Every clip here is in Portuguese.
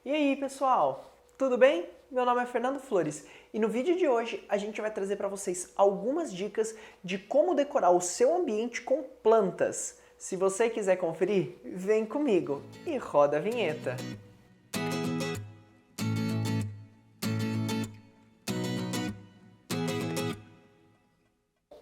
E aí, pessoal? Tudo bem? Meu nome é Fernando Flores e no vídeo de hoje a gente vai trazer para vocês algumas dicas de como decorar o seu ambiente com plantas. Se você quiser conferir, vem comigo e roda a vinheta.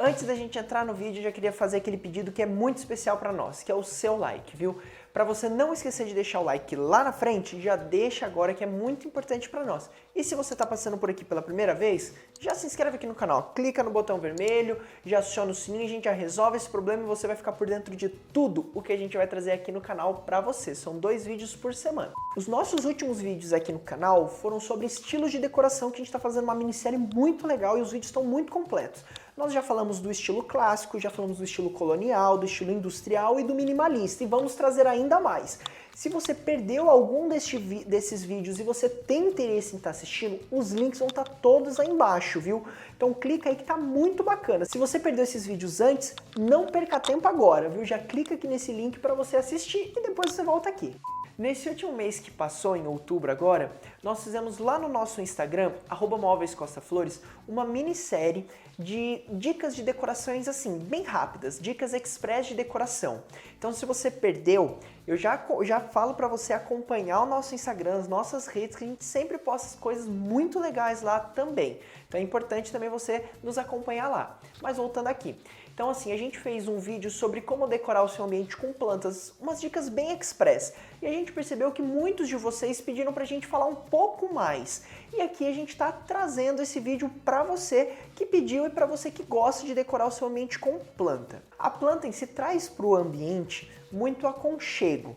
Antes da gente entrar no vídeo, eu já queria fazer aquele pedido que é muito especial para nós, que é o seu like, viu? Para você não esquecer de deixar o like lá na frente, já deixa agora que é muito importante para nós. E se você está passando por aqui pela primeira vez, já se inscreve aqui no canal, clica no botão vermelho, já aciona o sininho, a gente já resolve esse problema e você vai ficar por dentro de tudo o que a gente vai trazer aqui no canal para você. São 2 vídeos por semana. Os nossos últimos vídeos aqui no canal foram sobre estilos de decoração, que a gente está fazendo uma minissérie muito legal e os vídeos estão muito completos. Nós já falamos do estilo clássico, já falamos do estilo colonial, do estilo industrial e do minimalista, e vamos trazer ainda mais. Se você perdeu algum desses vídeos e você tem interesse em estar assistindo, os links vão estar todos aí embaixo, viu? Então clica aí que tá muito bacana. Se você perdeu esses vídeos antes, não perca tempo agora, viu? Já clica aqui nesse link para você assistir e depois você volta aqui. Nesse último mês que passou, em outubro agora, nós fizemos lá no nosso Instagram, @móveiscostaflores, uma minissérie de dicas de decorações assim, bem rápidas, dicas express de decoração. Então se você perdeu, eu já falo para você acompanhar o nosso Instagram, as nossas redes, que a gente sempre posta coisas muito legais lá também. Então é importante também você nos acompanhar lá. Mas voltando aqui. Então assim, a gente fez um vídeo sobre como decorar o seu ambiente com plantas, umas dicas bem express. E a gente percebeu que muitos de vocês pediram pra gente falar um pouco mais. E aqui a gente tá trazendo esse vídeo pra você que pediu e pra você que gosta de decorar o seu ambiente com planta. A planta em si traz pro ambiente muito aconchego.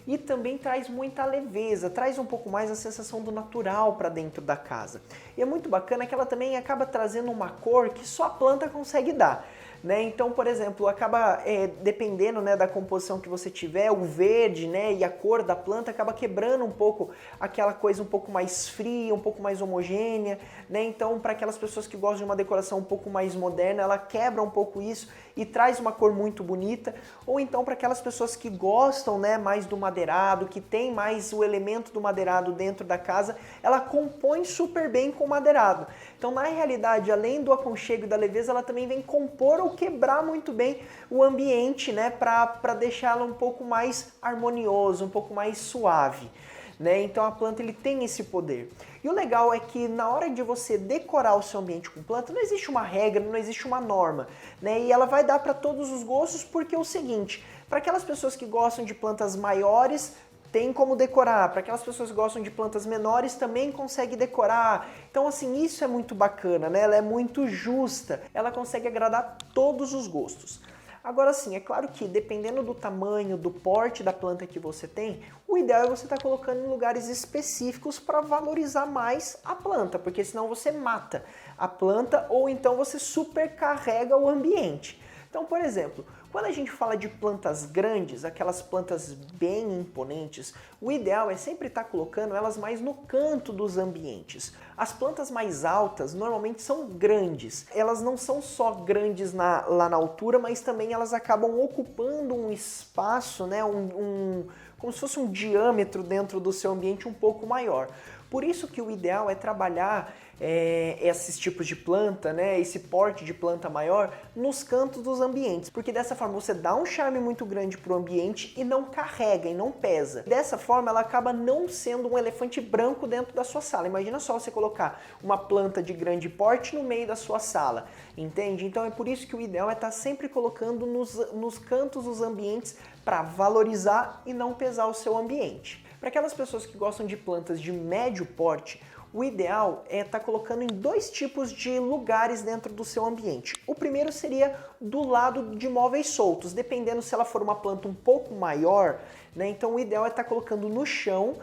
E também traz muita leveza, traz um pouco mais a sensação do natural para dentro da casa. E é muito bacana que ela também acaba trazendo uma cor que só a planta consegue dar. Né? Então, por exemplo, acaba dependendo, né, da composição que você tiver, o verde, né, e a cor da planta acaba quebrando um pouco aquela coisa um pouco mais fria, um pouco mais homogênea, né? Então, para aquelas pessoas que gostam de uma decoração um pouco mais moderna, ela quebra um pouco isso e traz uma cor muito bonita. Ou então para aquelas pessoas que gostam, né, mais do madeirado, que tem mais o elemento do madeirado dentro da casa, ela compõe super bem com o madeirado. Então, na realidade, além do aconchego e da leveza, ela também vem compor ou quebrar muito bem o ambiente, né, para deixá-lo um pouco mais harmonioso, um pouco mais suave. Né? Então a planta ele tem esse poder. E o legal é que na hora de você decorar o seu ambiente com planta, não existe uma regra, não existe uma norma. Né? E ela vai dar para todos os gostos, porque é o seguinte, para aquelas pessoas que gostam de plantas maiores, tem como decorar. Para aquelas pessoas que gostam de plantas menores, também consegue decorar. Então, assim, isso é muito bacana, né? Ela é muito justa. Ela consegue agradar todos os gostos. Agora sim, é claro que dependendo do tamanho, do porte da planta que você tem, o ideal é você estar colocando em lugares específicos para valorizar mais a planta, porque senão você mata a planta ou então você supercarrega o ambiente. Então, por exemplo, quando a gente fala de plantas grandes, aquelas plantas bem imponentes, o ideal é sempre estar colocando elas mais no canto dos ambientes. As plantas mais altas normalmente são grandes. Elas não são só grandes lá na altura, mas também elas acabam ocupando um espaço, né, como se fosse um diâmetro dentro do seu ambiente um pouco maior. Por isso que o ideal é trabalhar esses tipos de planta, né, esse porte de planta maior nos cantos dos ambientes, porque dessa forma você dá um charme muito grande para o ambiente e não carrega e não pesa. Dessa forma ela acaba não sendo um elefante branco dentro da sua sala. Imagina só você colocar uma planta de grande porte no meio da sua sala, entende? Então é por isso que o ideal é estar sempre colocando nos cantos dos ambientes para valorizar e não pesar o seu ambiente. Para aquelas pessoas que gostam de plantas de médio porte, o ideal é estar colocando em 2 tipos de lugares dentro do seu ambiente. O primeiro seria do lado de móveis soltos, dependendo se ela for uma planta um pouco maior, né? Então o ideal é estar colocando no chão,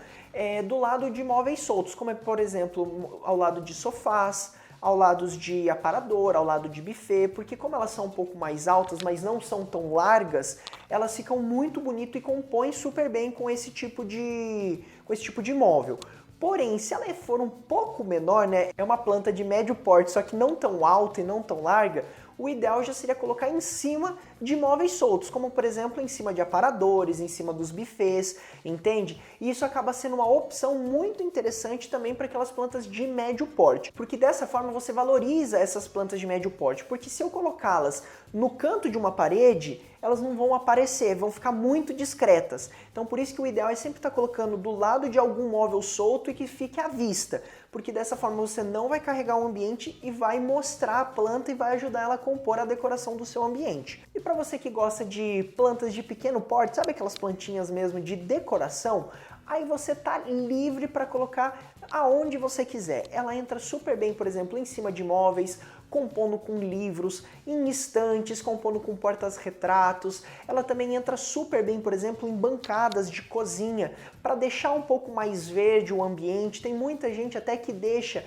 do lado de móveis soltos, como é, por exemplo, ao lado de sofás, ao lado de aparador, ao lado de buffet, porque como elas são um pouco mais altas, mas não são tão largas, elas ficam muito bonitas e compõem super bem com esse tipo de móvel. Porém, se ela for um pouco menor, né, é uma planta de médio porte, só que não tão alta e não tão larga, o ideal já seria colocar em cima de móveis soltos, como por exemplo em cima de aparadores, em cima dos bufês, entende? E isso acaba sendo uma opção muito interessante também para aquelas plantas de médio porte, porque dessa forma você valoriza essas plantas de médio porte, porque se eu colocá-las no canto de uma parede, elas não vão aparecer, vão ficar muito discretas. Então por isso que o ideal é sempre estar colocando do lado de algum móvel solto e que fique à vista, porque dessa forma você não vai carregar o ambiente e vai mostrar a planta e vai ajudar ela a compor a decoração do seu ambiente. E para você que gosta de plantas de pequeno porte, sabe aquelas plantinhas mesmo de decoração? Aí você tá livre para colocar aonde você quiser. Ela entra super bem, por exemplo, em cima de móveis, compondo com livros, em estantes, compondo com portas-retratos. Ela também entra super bem, por exemplo, em bancadas de cozinha, para deixar um pouco mais verde o ambiente. Tem muita gente até que deixa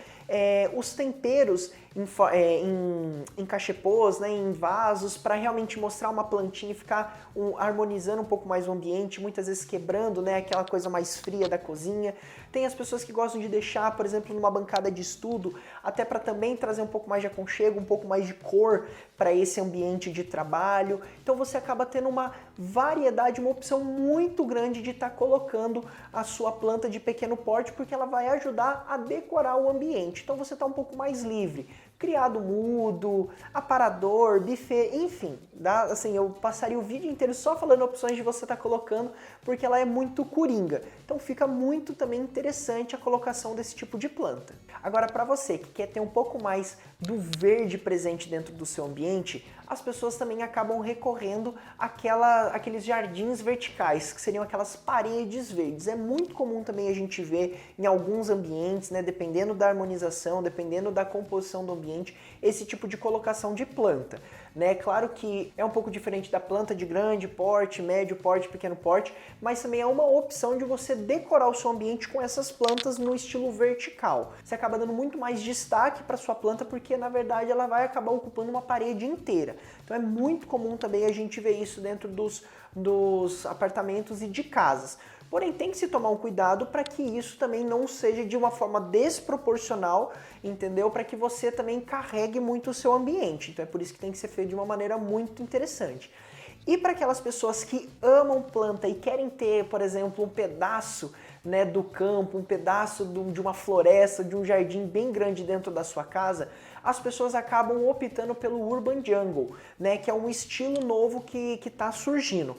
os temperos em cachepôs, né, em vasos, para realmente mostrar uma plantinha e ficar harmonizando um pouco mais o ambiente, muitas vezes quebrando, né, aquela coisa mais fria da cozinha. Tem as pessoas que gostam de deixar, por exemplo, numa bancada de estudo, até para também trazer um pouco mais de aconchego, um pouco mais de cor para esse ambiente de trabalho. Então você acaba tendo uma variedade, uma opção muito grande de estar colocando a sua planta de pequeno porte, porque ela vai ajudar a decorar o ambiente. Então você está um pouco mais livre. Criado mudo, aparador, buffet, enfim, assim, eu passaria o vídeo inteiro só falando opções de você estar colocando, porque ela é muito coringa. Então fica muito também interessante a colocação desse tipo de planta. Agora, para você que quer ter um pouco mais do verde presente dentro do seu ambiente, as pessoas também acabam recorrendo àqueles jardins verticais, que seriam aquelas paredes verdes. É muito comum também a gente ver em alguns ambientes, né, dependendo da harmonização, dependendo da composição do ambiente, esse tipo de colocação de planta. Né? Claro que é um pouco diferente da planta de grande porte, médio porte, pequeno porte, mas também é uma opção de você decorar o seu ambiente com essas plantas no estilo vertical. Você acaba dando muito mais destaque para sua planta porque, na verdade, ela vai acabar ocupando uma parede inteira. Então é muito comum também a gente ver isso dentro dos apartamentos e de casas. Porém, tem que se tomar um cuidado para que isso também não seja de uma forma desproporcional, entendeu? Para que você também carregue muito o seu ambiente. Então é por isso que tem que ser feito de uma maneira muito interessante. E para aquelas pessoas que amam planta e querem ter, por exemplo, um pedaço, né, do campo, um pedaço de uma floresta, de um jardim bem grande dentro da sua casa, as pessoas acabam optando pelo Urban Jungle, né, que é um estilo novo que está surgindo.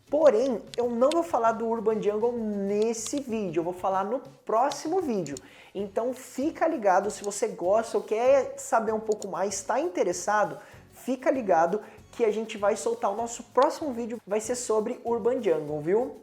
Porém, eu não vou falar do Urban Jungle nesse vídeo, eu vou falar no próximo vídeo. Então fica ligado, se você gosta ou quer saber um pouco mais, está interessado, fica ligado que a gente vai soltar o nosso próximo vídeo, vai ser sobre Urban Jungle, viu?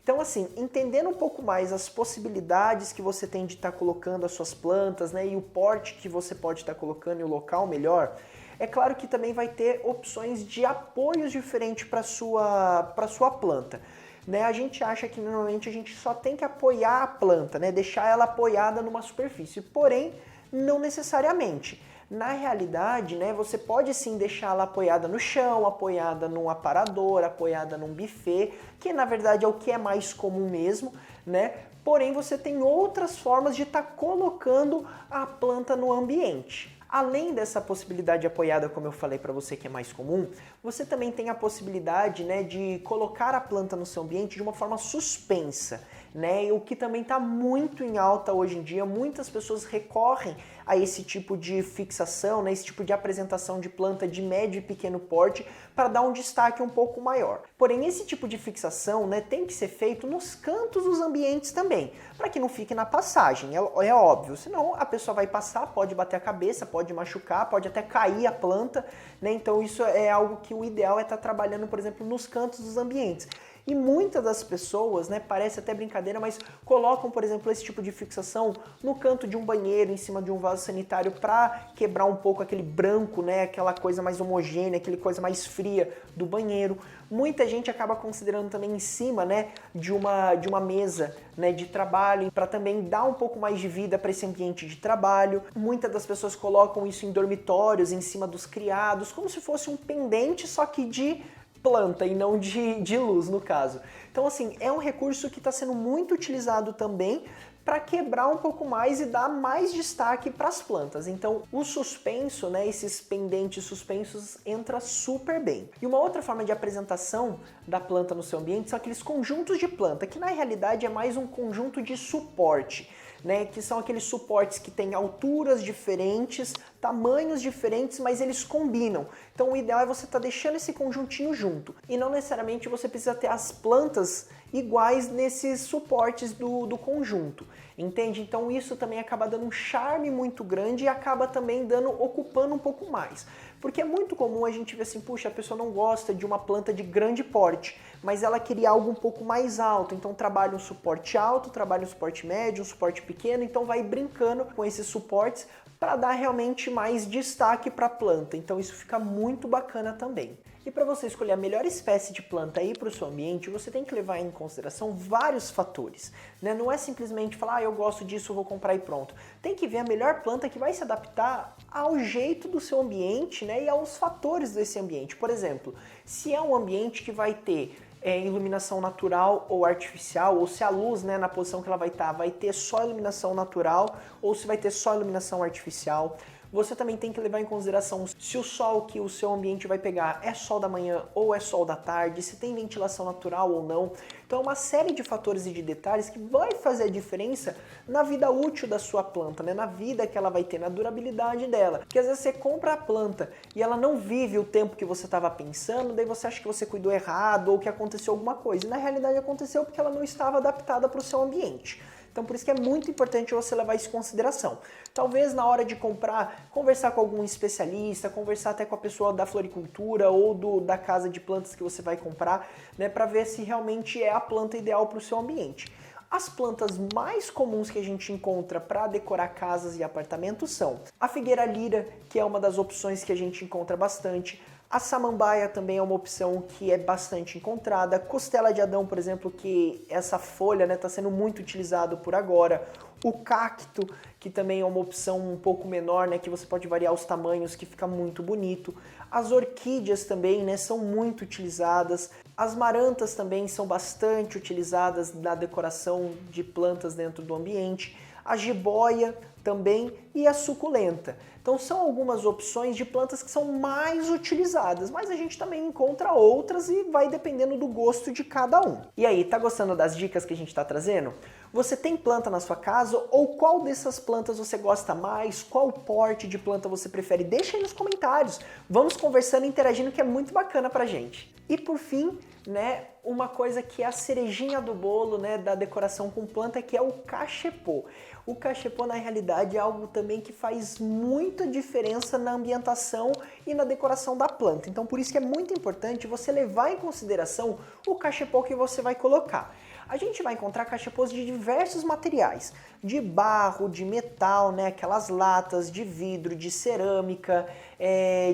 Então assim, entendendo um pouco mais as possibilidades que você tem de estar colocando as suas plantas, né, e o porte que você pode estar colocando e o local melhor, é claro que também vai ter opções de apoios diferentes para sua planta. Né? A gente acha que normalmente a gente só tem que apoiar a planta, né? Deixar ela apoiada numa superfície, porém não necessariamente. Na realidade, né, você pode sim deixá-la apoiada no chão, apoiada num aparador, apoiada num buffet, que na verdade é o que é mais comum mesmo, né? Porém você tem outras formas de estar colocando a planta no ambiente. Além dessa possibilidade apoiada, como eu falei para você, que é mais comum, você também tem a possibilidade, né, de colocar a planta no seu ambiente de uma forma suspensa, né, o que também está muito em alta hoje em dia. Muitas pessoas recorrem a esse tipo de fixação, né, esse tipo de apresentação de planta de médio e pequeno porte para dar um destaque um pouco maior. Porém, esse tipo de fixação, né, tem que ser feito nos cantos dos ambientes também, para que não fique na passagem, é óbvio, senão a pessoa vai passar, pode bater a cabeça, pode machucar, pode até cair a planta, né? Então isso é algo que o ideal é estar trabalhando, por exemplo, nos cantos dos ambientes. E muitas das pessoas, né, parece até brincadeira, mas colocam, por exemplo, esse tipo de fixação no canto de um banheiro, em cima de um vaso sanitário, para quebrar um pouco aquele branco, né, aquela coisa mais homogênea, aquela coisa mais fria do banheiro. Muita gente acaba considerando também em cima, né, de uma mesa, né, de trabalho, para também dar um pouco mais de vida para esse ambiente de trabalho. Muitas das pessoas colocam isso em dormitórios, em cima dos criados, como se fosse um pendente, só que de planta e não de luz, no caso. Então, assim, é um recurso que está sendo muito utilizado também para quebrar um pouco mais e dar mais destaque para as plantas. Então o suspenso, né, esses pendentes suspensos entra super bem. E uma outra forma de apresentação da planta no seu ambiente são aqueles conjuntos de planta, que na realidade é mais um conjunto de suporte, né, que são aqueles suportes que têm alturas diferentes, tamanhos diferentes, mas eles combinam. Então o ideal é você estar deixando esse conjuntinho junto. E não necessariamente você precisa ter as plantas iguais nesses suportes do conjunto, entende? Então isso também acaba dando um charme muito grande e acaba também ocupando um pouco mais. Porque é muito comum a gente ver assim, puxa, a pessoa não gosta de uma planta de grande porte, mas ela queria algo um pouco mais alto, então trabalha um suporte alto, trabalha um suporte médio, um suporte pequeno, então vai brincando com esses suportes para dar realmente mais destaque para a planta. Então isso fica muito bacana também. E para você escolher a melhor espécie de planta aí para o seu ambiente, você tem que levar em consideração vários fatores, né? Não é simplesmente falar, eu gosto disso, eu vou comprar e pronto. Tem que ver a melhor planta que vai se adaptar ao jeito do seu ambiente, né? E aos fatores desse ambiente. Por exemplo, se é um ambiente que vai ter iluminação natural ou artificial, ou se a luz, né, na posição que ela vai estar, vai ter só iluminação natural ou se vai ter só iluminação artificial. Você também tem que levar em consideração se o sol que o seu ambiente vai pegar é sol da manhã ou é sol da tarde, se tem ventilação natural ou não. Então é uma série de fatores e de detalhes que vai fazer a diferença na vida útil da sua planta, né? Na vida que ela vai ter, na durabilidade dela. Porque às vezes você compra a planta e ela não vive o tempo que você estava pensando, daí você acha que você cuidou errado ou que aconteceu alguma coisa. E na realidade aconteceu porque ela não estava adaptada para o seu ambiente. Então por isso que é muito importante você levar isso em consideração. Talvez na hora de comprar, conversar com algum especialista, conversar até com a pessoa da floricultura ou da casa de plantas que você vai comprar, né, para ver se realmente é a planta ideal para o seu ambiente. As plantas mais comuns que a gente encontra para decorar casas e apartamentos são a figueira lira, que é uma das opções que a gente encontra bastante. A samambaia também é uma opção que é bastante encontrada. Costela de Adão, por exemplo, que essa folha está sendo muito utilizado por agora. O cacto, que também é uma opção um pouco menor, né, que você pode variar os tamanhos, que fica muito bonito. As orquídeas também, né, são muito utilizadas. As marantas também são bastante utilizadas na decoração de plantas dentro do ambiente. A jiboia também e a suculenta. Então são algumas opções de plantas que são mais utilizadas, mas a gente também encontra outras e vai dependendo do gosto de cada um. E aí, tá gostando das dicas que a gente está trazendo? Você tem planta na sua casa ou qual dessas plantas você gosta mais? Qual porte de planta você prefere? Deixa aí nos comentários. Vamos conversando e interagindo que é muito bacana pra gente. E por fim, né, uma coisa que é a cerejinha do bolo, né, da decoração com planta, que é o cachepô. O cachepô, na realidade, é algo também que faz muita diferença na ambientação e na decoração da planta. Então, por isso que é muito importante você levar em consideração o cachepô que você vai colocar. A gente vai encontrar cachepôs de diversos materiais, de barro, de metal, né, aquelas latas, de vidro, de cerâmica,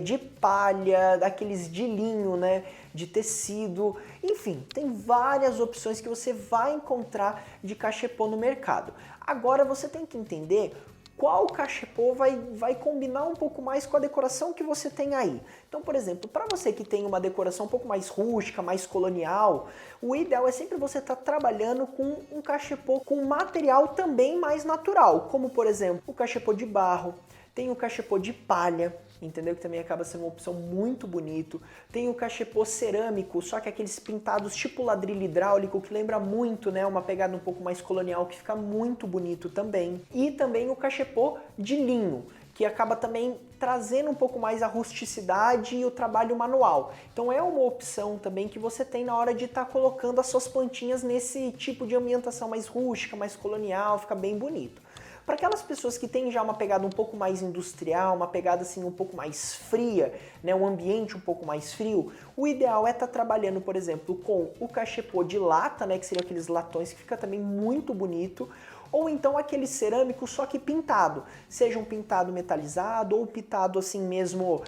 de palha, daqueles de linho, né, de tecido, enfim, tem várias opções que você vai encontrar de cachepô no mercado. Agora você tem que entender qual cachepô vai combinar um pouco mais com a decoração que você tem aí. Então, por exemplo, para você que tem uma decoração um pouco mais rústica, mais colonial, o ideal é sempre você estar trabalhando com um cachepô com material também mais natural, como por exemplo, o cachepô de barro, tem o cachepô de palha, entendeu? Que também acaba sendo uma opção muito bonito. Tem o cachepô cerâmico, só que aqueles pintados tipo ladrilho hidráulico, que lembra muito, né, uma pegada um pouco mais colonial, que fica muito bonito também. E também o cachepô de linho, que acaba também trazendo um pouco mais a rusticidade e o trabalho manual. Então é uma opção também que você tem na hora de estar colocando as suas plantinhas nesse tipo de ambientação mais rústica, mais colonial, fica bem bonito. Para aquelas pessoas que têm já uma pegada um pouco mais industrial, uma pegada assim um pouco mais fria, né, um ambiente um pouco mais frio, o ideal é estar trabalhando, por exemplo, com o cachepô de lata, né, que seriam aqueles latões que fica também muito bonito, ou então aquele cerâmico só que pintado, seja um pintado metalizado ou pintado assim mesmo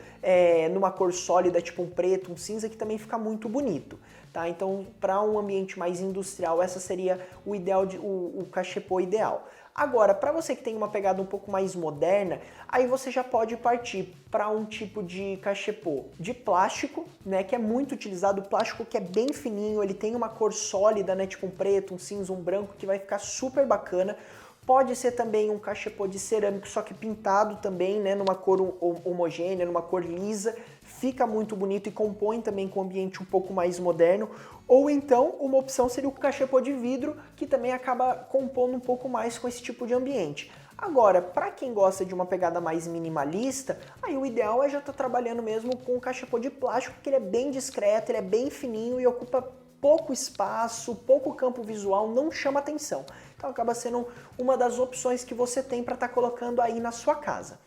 numa cor sólida, tipo um preto, um cinza, que também fica muito bonito. Tá? Então, para um ambiente mais industrial, essa seria o ideal, o cachepô ideal. Agora, para você que tem uma pegada um pouco mais moderna, aí você já pode partir para um tipo de cachepô de plástico, né, que é muito utilizado, plástico que é bem fininho, ele tem uma cor sólida, né, tipo um preto, um cinza, um branco, que vai ficar super bacana, Pode ser também um cachepô de cerâmico, só que pintado também, né, numa cor homogênea, numa cor lisa, fica muito bonito e compõe também com um ambiente um pouco mais moderno. Ou então, uma opção seria o cachepô de vidro, que também acaba compondo um pouco mais com esse tipo de ambiente. Agora, para quem gosta de uma pegada mais minimalista, aí o ideal é já estar trabalhando mesmo com o cachepô de plástico, porque ele é bem discreto, ele é bem fininho e ocupa pouco espaço, pouco campo visual, não chama atenção. Então acaba sendo uma das opções que você tem para estar colocando aí na sua casa.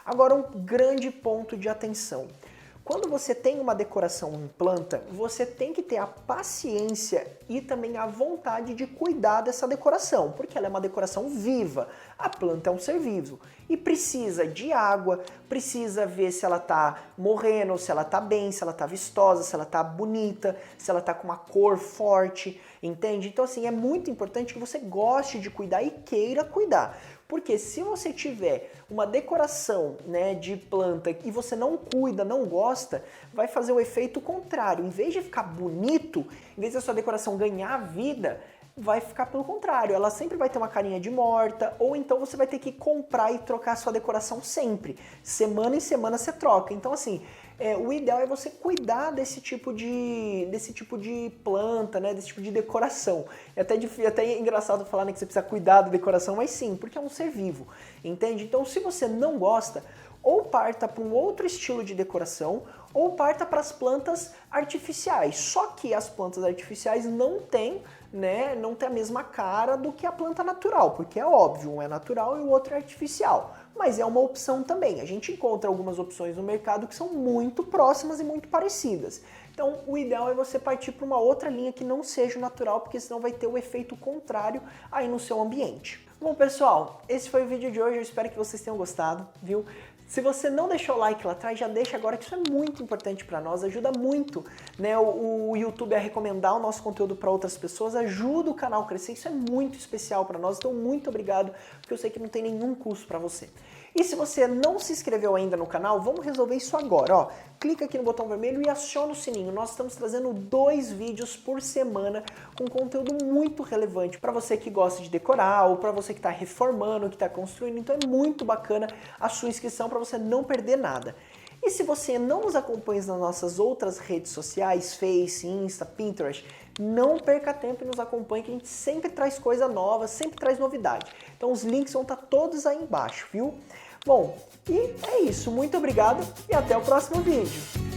Agora, um grande ponto de atenção. Quando você tem uma decoração em planta, você tem que ter a paciência e também a vontade de cuidar dessa decoração, porque ela é uma decoração viva. A planta é um ser vivo e precisa de água, precisa ver se ela está morrendo, se ela está bem, se ela está vistosa, se ela está bonita, se ela está com uma cor forte, entende? Então assim, é muito importante que você goste de cuidar e queira cuidar. Porque se você tiver uma decoração, né, de planta e você não cuida, não gosta, vai fazer o efeito contrário. Em vez de ficar bonito, em vez da sua decoração ganhar vida, vai ficar pelo contrário. Ela sempre vai ter uma carinha de morta, ou então você vai ter que comprar e trocar a sua decoração sempre. Semana em semana você troca. Então assim, o ideal é você cuidar desse tipo de planta, né, desse tipo de decoração. É até engraçado falar, né, que você precisa cuidar da decoração, mas sim, porque é um ser vivo, entende? Então se você não gosta, ou parta para um outro estilo de decoração, ou parta para as plantas artificiais. Só que as plantas artificiais não têm, né, não tem a mesma cara do que a planta natural, porque é óbvio, um é natural e o outro é artificial. Mas é uma opção também. A gente encontra algumas opções no mercado que são muito próximas e muito parecidas. Então, o ideal é você partir para uma outra linha que não seja natural, porque senão vai ter o efeito contrário aí no seu ambiente. Bom, pessoal, esse foi o vídeo de hoje. Eu espero que vocês tenham gostado, viu? Se você não deixou o like lá atrás, já deixa agora, que isso é muito importante para nós, ajuda muito, né, o YouTube a recomendar o nosso conteúdo para outras pessoas, ajuda o canal a crescer, isso é muito especial para nós, então muito obrigado, porque eu sei que não tem nenhum custo para você. E se você não se inscreveu ainda no canal, vamos resolver isso agora, ó. Clica aqui no botão vermelho e aciona o sininho. Nós estamos trazendo 2 vídeos por semana com conteúdo muito relevante para você que gosta de decorar ou para você que está reformando, que está construindo. Então é muito bacana a sua inscrição para você não perder nada. E se você não nos acompanha nas nossas outras redes sociais, Face, Insta, Pinterest, não perca tempo e nos acompanhe, que a gente sempre traz coisa nova, sempre traz novidade. Então os links vão estar todos aí embaixo, viu? Bom, e é isso. Muito obrigado e até o próximo vídeo.